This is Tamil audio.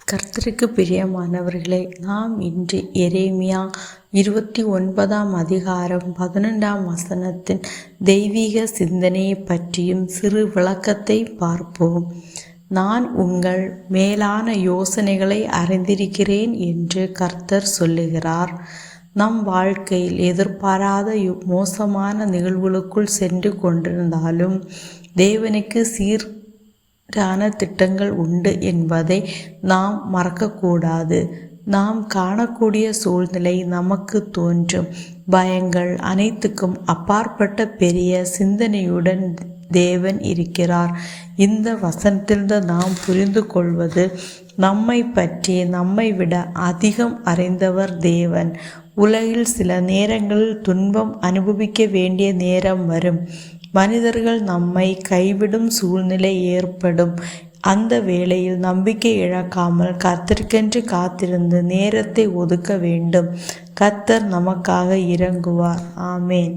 கர்த்தருக்கு பிரியமானவர்களே, நாம் இன்று எரேமியா 29ஆம் அதிகாரம் 11ஆம் வசனத்தின் தெய்வீக சிந்தனையை பற்றியும் சிறு விளக்கத்தை பார்ப்போம். நான் உங்கள் மேலான யோசனைகளை அறிந்திருக்கிறேன் என்று கர்த்தர் சொல்லுகிறார். நம் வாழ்க்கையில் எதிர்பாராத மோசமான நிகழ்வுகளுக்குள் சென்று கொண்டிருந்தாலும் தேவனுக்கு திட்டங்கள் உண்டு என்பதை நாம் மறக்கக்கூடாது. நாம் காணக்கூடிய சூழ்நிலை, நமக்கு தோன்றும் பயங்கள் அனைத்துக்கும் அப்பாற்பட்ட பெரிய சிந்தனையுடன் தேவன் இருக்கிறார். இந்த வசனத்திலிருந்து நாம் புரிந்து கொள்வது, நம்மை பற்றி நம்மை விட அதிகம் அறிந்தவர் தேவன். உலகில் சில நேரங்களில் துன்பம் அனுபவிக்க வேண்டிய நேரம் வரும். மனிதர்கள் நம்மை கைவிடும் சூழ்நிலை ஏற்படும். அந்த வேளையில் நம்பிக்கை இழக்காமல் கர்த்தருக்கென்று காத்திருந்து நேரத்தை ஒதுக்க வேண்டும். கர்த்தர் நமக்காக இறங்குவார். ஆமேன்.